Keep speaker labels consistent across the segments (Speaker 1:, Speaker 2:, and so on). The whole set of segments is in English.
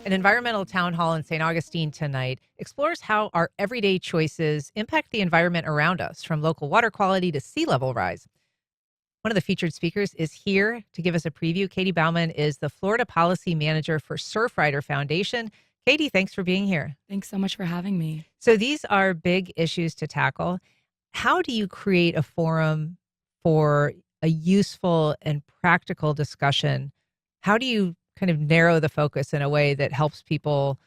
Speaker 1: An environmental town hall in St. Augustine tonight explores how our everyday choices impact the environment around us, from local water quality to sea level rise. One of the featured speakers is here to give us a preview. Katie Bauman is the Florida Policy Manager for Surfrider Foundation. Katie, thanks for being here.
Speaker 2: Thanks so much for having me.
Speaker 1: So these are big issues to tackle. How do you create a forum for a useful and practical discussion? How do you kind of narrow the focus in a way that helps people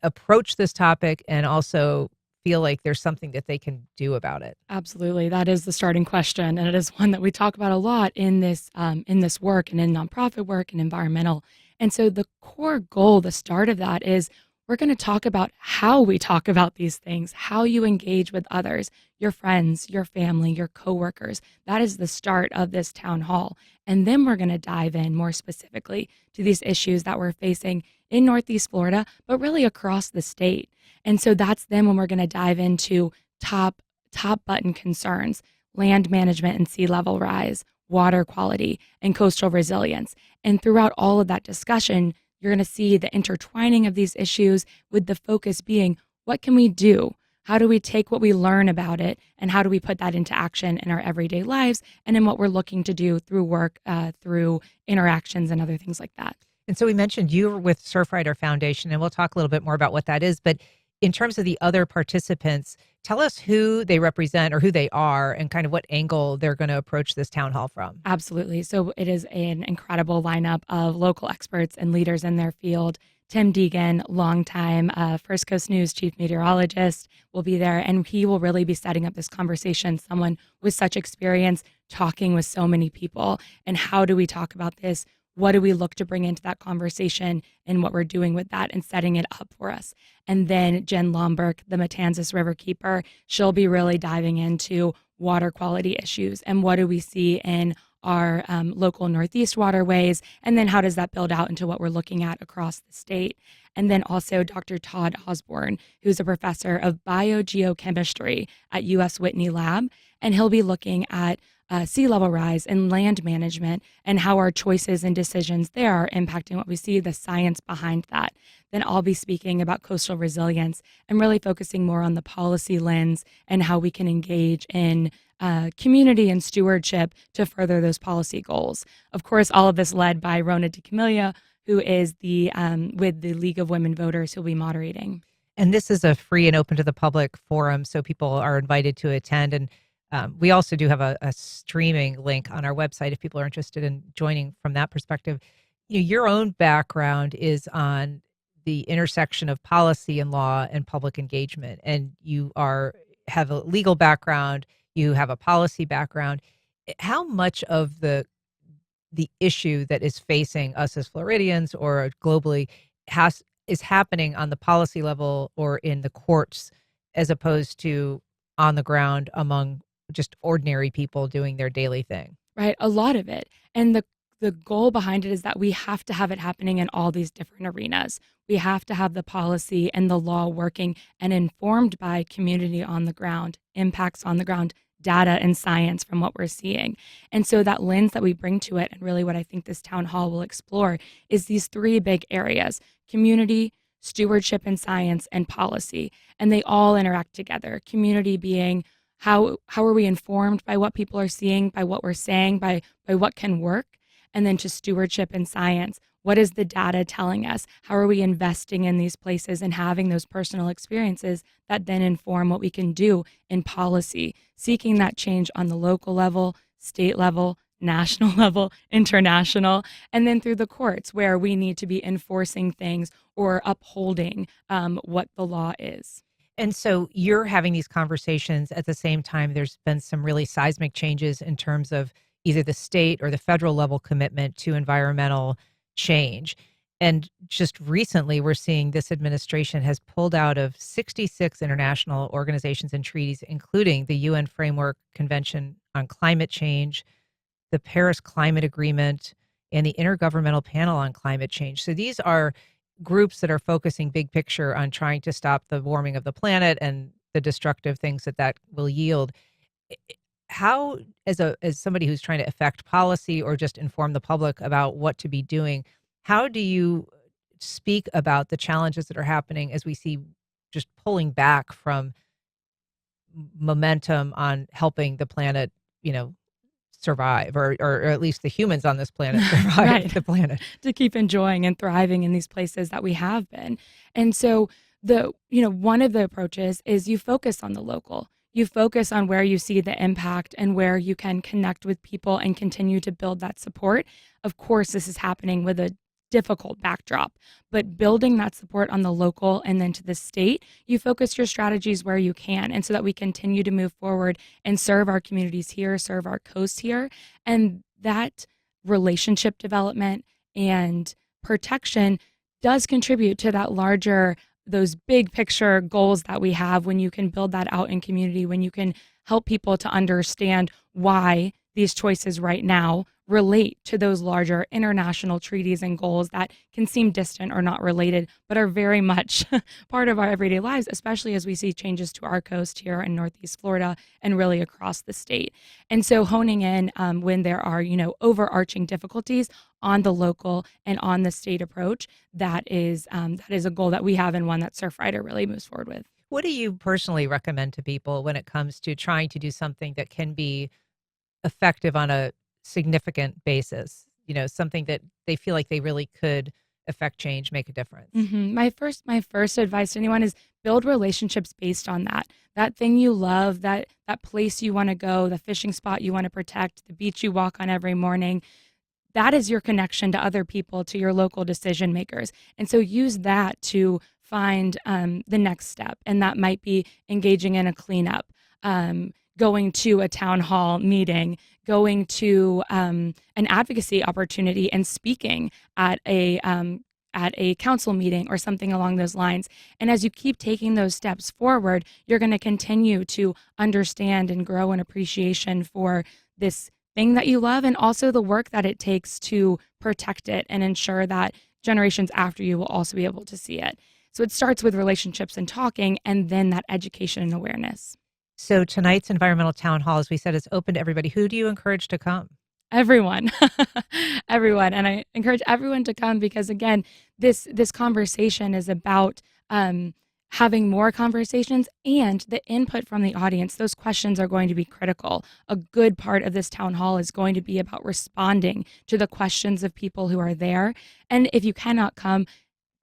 Speaker 1: approach this topic and also feel like there's something that they can do about it?
Speaker 2: Absolutely, that is the starting question, and it is one that we talk about a lot in this work and in nonprofit work and environmental. And so the core goal, the start of that is we're going to talk about how we talk about these things, how you engage with others, your friends, your family, your coworkers. That is the start of this town hall. And then we're going to dive in more specifically to these issues that we're facing in Northeast Florida, but really across the state. And so that's then when we're going to dive into top button concerns: land management and sea level rise, water quality, and coastal resilience. And throughout all of that discussion, you're going to see the intertwining of these issues, with the focus being, what can we do? How do we take what we learn about it, and how do we put that into action in our everyday lives and in what we're looking to do through work, through interactions and other things like that?
Speaker 1: And so we mentioned you were with Surfrider Foundation, and we'll talk a little bit more about what that is. But in terms of the other participants, tell us who they represent or who they are and kind of what angle they're going to approach this town hall from.
Speaker 2: Absolutely. So it is an incredible lineup of local experts and leaders in their field. Tim Deegan, longtime First Coast News chief meteorologist, will be there, and he will really be setting up this conversation. Someone with such experience talking with so many people. And how do we talk about this? What do we look to bring into that conversation, and what we're doing with that and setting it up for us? And then Jen Lomberk, the Matanzas Riverkeeper, she'll be really diving into water quality issues and what do we see in our local Northeast waterways, and then how does that build out into what we're looking at across the state. And then also Dr. Todd Osborne, who's a professor of biogeochemistry at UF Whitney Lab, and he'll be looking at sea level rise and land management and how our choices and decisions there are impacting what we see, the science behind that. Then I'll be speaking about coastal resilience and really focusing more on the policy lens and how we can engage in community and stewardship to further those policy goals. Of course, all of this led by Rona DiCamillo, who is the with the League of Women Voters, who'll be moderating.
Speaker 1: And this is a free and open to the public forum, so people are invited to attend. And we also do have a streaming link on our website if people are interested in joining from that perspective. Your own background is on the intersection of policy and law and public engagement, and have a legal background, you have a policy background. How much of the issue that is facing us as Floridians or globally is happening on the policy level or in the courts, as opposed to on the ground among just ordinary people doing their daily thing?
Speaker 2: Right, a lot of it. And the goal behind it is that we have to have it happening in all these different arenas. We have to have the policy and the law working and informed by community on the ground, impacts on the ground, data and science from what we're seeing. And so that lens that we bring to it, and really what I think this town hall will explore, is these three big areas: community, stewardship and science, and policy. And they all interact together. Community being, how are we informed by what people are seeing, by what we're saying, by what can work? And then to stewardship and science, what is the data telling us? How are we investing in these places and having those personal experiences that then inform what we can do in policy, seeking that change on the local level, state level, national level, international, and then through the courts, where we need to be enforcing things or upholding what the law is.
Speaker 1: And so you're having these conversations at the same time. There's been some really seismic changes in terms of either the state or the federal level commitment to environmental change. And just recently, we're seeing this administration has pulled out of 66 international organizations and treaties, including the UN Framework Convention on Climate Change, the Paris Climate Agreement, and the Intergovernmental Panel on Climate Change. So these are groups that are focusing big picture on trying to stop the warming of the planet and the destructive things that will yield. How, as somebody who's trying to affect policy or just inform the public about what to be doing, how do you speak about the challenges that are happening as we see just pulling back from momentum on helping the planet, survive, or at least the humans on this planet survive
Speaker 2: Right.
Speaker 1: the planet.
Speaker 2: To keep enjoying and thriving in these places that we have been. And so one of the approaches is you focus on the local. You focus on where you see the impact and where you can connect with people and continue to build that support. Of course, this is happening with a difficult backdrop, but building that support on the local and then to the state, you focus your strategies where you can. And so that we continue to move forward and serve our communities here, serve our coast here. And that relationship development and protection does contribute to that larger, those big picture goals that we have when you can build that out in community, when you can help people to understand why these choices right now relate to those larger international treaties and goals that can seem distant or not related, but are very much part of our everyday lives, especially as we see changes to our coast here in Northeast Florida and really across the state. And so honing in when there are, overarching difficulties on the local and on the state approach, that is a goal that we have and one that Surfrider really moves forward with.
Speaker 1: What do you personally recommend to people when it comes to trying to do something that can be effective on a significant basis, something that they feel like they really could affect change, make a difference?
Speaker 2: My first advice to anyone is build relationships based on that thing you love, that place you want to go, the fishing spot you want to protect, the beach you walk on every morning. That is your connection to other people, to your local decision makers. And so use that to find the next step. And that might be engaging in a cleanup, going to a town hall meeting, going to an advocacy opportunity and speaking at a council meeting or something along those lines. And as you keep taking those steps forward, you're going to continue to understand and grow an appreciation for this thing that you love, and also the work that it takes to protect it and ensure that generations after you will also be able to see it. So it starts with relationships and talking, and then that education and awareness.
Speaker 1: So tonight's environmental town hall, as we said, is open to everybody. Who do you encourage to come?
Speaker 2: Everyone, everyone. And I encourage everyone to come because, again, this conversation is about having more conversations and the input from the audience. Those questions are going to be critical. A good part of this town hall is going to be about responding to the questions of people who are there. And if you cannot come,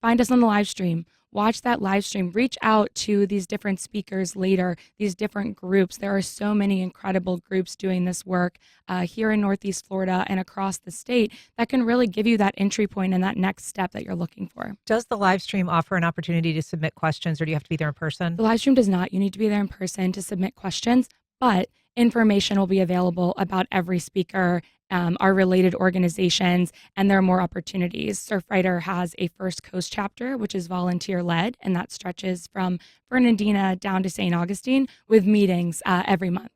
Speaker 2: find us on the live stream. Watch that live stream. Reach out to these different speakers later, these different groups. There are so many incredible groups doing this work here in Northeast Florida and across the state that can really give you that entry point and that next step that you're looking for.
Speaker 1: Does the live stream offer an opportunity to submit questions, or do you have to be there in person?
Speaker 2: The live stream does not. You need to be there in person to submit questions, but information will be available about every speaker, our related organizations, and there are more opportunities. Surfrider has a First Coast chapter, which is volunteer-led, and that stretches from Fernandina down to St. Augustine with meetings every month.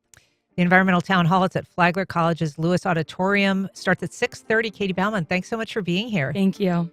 Speaker 1: The Environmental Town Hall, it's at Flagler College's Lewis Auditorium. Starts at 6:30. Katie Bauman, thanks so much for being here.
Speaker 2: Thank you.